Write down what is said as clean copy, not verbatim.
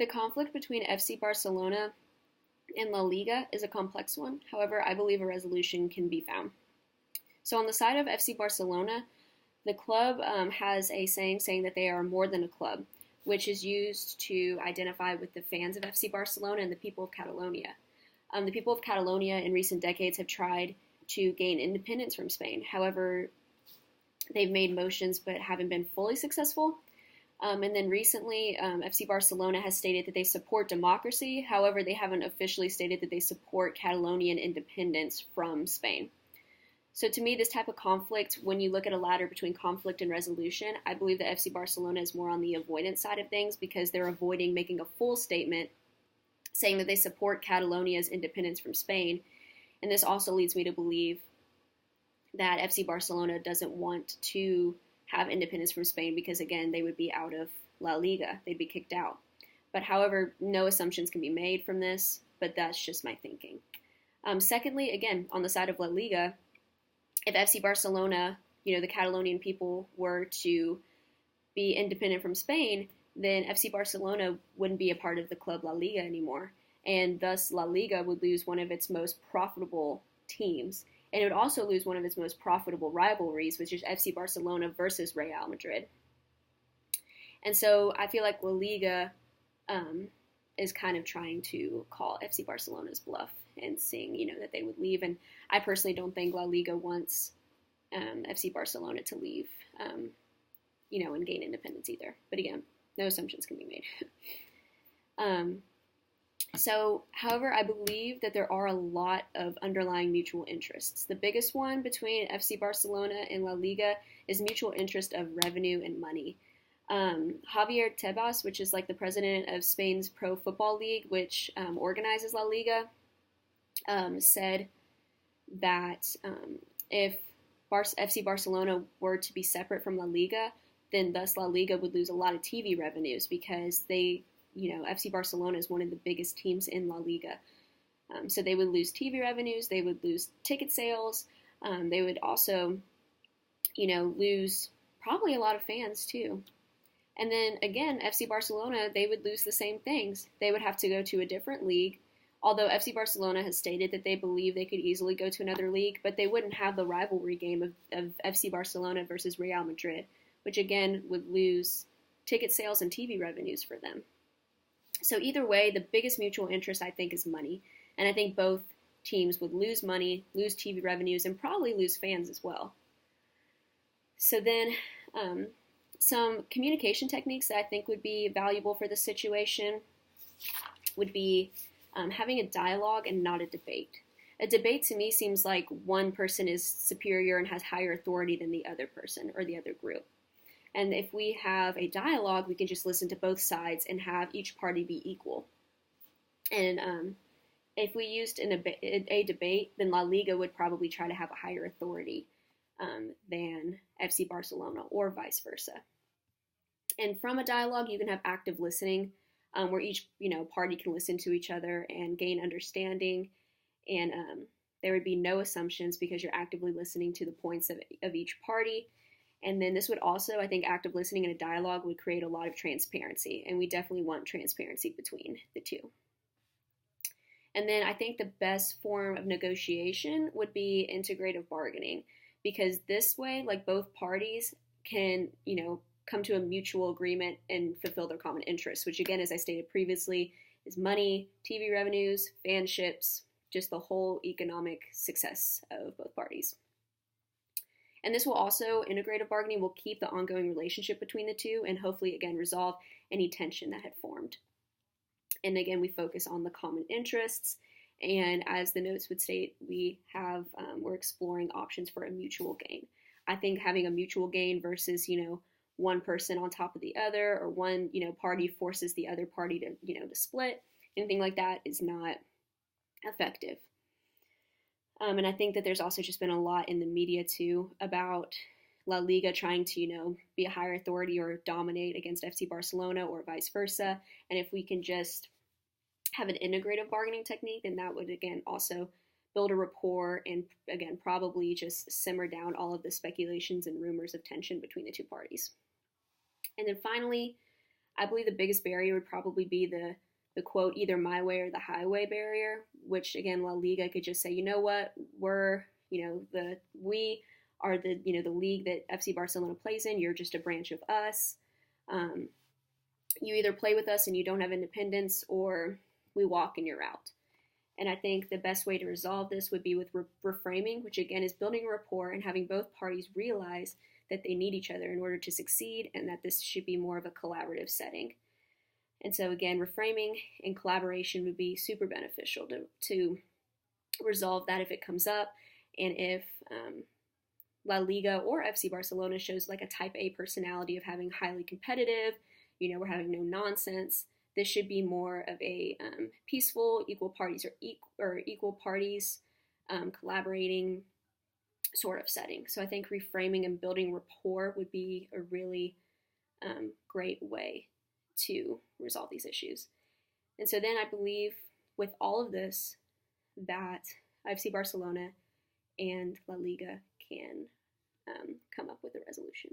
The conflict between FC Barcelona and La Liga is a complex one. However, I believe a resolution can be found. So on the side of FC Barcelona, the club has a saying that they are more than a club, which is used to identify with the fans of FC Barcelona and the people of Catalonia. The people of Catalonia in recent decades have tried to gain independence from Spain. However, they've made motions but haven't been fully successful. And then recently, FC Barcelona has stated that they support democracy. However, they haven't officially stated that they support Catalonian independence from Spain. So to me, this type of conflict, when you look at a ladder between conflict and resolution, I believe that FC Barcelona is more on the avoidance side of things because they're avoiding making a full statement saying that they support Catalonia's independence from Spain. And this also leads me to believe that FC Barcelona doesn't want to have independence from Spain because, again, they would be out of La Liga. They'd be kicked out. But however, no assumptions can be made from this, but that's just my thinking. Secondly, again, on the side of La Liga, if FC Barcelona, the Catalonian people were to be independent from Spain, then FC Barcelona wouldn't be a part of the club La Liga anymore. And thus La Liga would lose one of its most profitable teams. And it would also lose one of its most profitable rivalries, which is FC Barcelona versus Real Madrid. And so I feel like La Liga is kind of trying to call FC Barcelona's bluff and saying, that they would leave. And I personally don't think La Liga wants FC Barcelona to leave, and gain independence either. But again, no assumptions can be made. However, I believe that there are a lot of underlying mutual interests. The biggest one between FC Barcelona and La Liga is mutual interest of revenue and money. Javier Tebas, which is like the president of Spain's Pro Football League, which organizes La Liga, said that if FC Barcelona were to be separate from La Liga, then thus La Liga would lose a lot of TV revenues because FC Barcelona is one of the biggest teams in La Liga. So they would lose TV revenues, they would lose ticket sales, they would also, lose probably a lot of fans too. And then again, FC Barcelona, they would lose the same things. They would have to go to a different league, although FC Barcelona has stated that they believe they could easily go to another league, but they wouldn't have the rivalry game of FC Barcelona versus Real Madrid, which again would lose ticket sales and TV revenues for them. So either way, the biggest mutual interest, I think, is money. And I think both teams would lose money, lose TV revenues, and probably lose fans as well. So then some communication techniques that I think would be valuable for this situation would be having a dialogue and not a debate. A debate to me seems like one person is superior and has higher authority than the other person or the other group. And if we have a dialogue, we can just listen to both sides and have each party be equal. And if we used a debate, then La Liga would probably try to have a higher authority than FC Barcelona or vice versa. And from a dialogue, you can have active listening, where each party can listen to each other and gain understanding. And there would be no assumptions because you're actively listening to the points of each party. And then this would also, I think, active listening in a dialogue would create a lot of transparency. And we definitely want transparency between the two. And then I think the best form of negotiation would be integrative bargaining. Because this way, like, both parties can, come to a mutual agreement and fulfill their common interests, which again, as I stated previously, is money, TV revenues, fanships, just the whole economic success of both parties. And this will also, integrative bargaining will keep the ongoing relationship between the two and hopefully, again, resolve any tension that had formed. And again, we focus on the common interests. And as the notes would state, we're exploring options for a mutual gain. I think having a mutual gain versus, one person on top of the other, or one, party forces the other party to split, anything like that is not effective. And I think that there's also just been a lot in the media too about La Liga trying to, be a higher authority or dominate against FC Barcelona or vice versa. And if we can just have an integrative bargaining technique, then that would, again, also build a rapport and, again, probably just simmer down all of the speculations and rumors of tension between the two parties. And then finally, I believe the biggest barrier would probably be the quote, either my way or the highway barrier, which again, La Liga could just say, you know what, we are the league that FC Barcelona plays in. You're just a branch of us. Um, you either play with us and you don't have independence, or we walk and you're out. And I think the best way to resolve this would be with reframing, which again is building a rapport and having both parties realize that they need each other in order to succeed, and that this should be more of a collaborative setting. And so again, reframing and collaboration would be super beneficial to resolve that if it comes up. And if La Liga or FC Barcelona shows like a type A personality of having highly competitive, we're having no nonsense, this should be more of a peaceful, equal parties collaborating sort of setting. So I think reframing and building rapport would be a really great way to resolve these issues. And so then I believe with all of this that FC Barcelona and La Liga can come up with a resolution.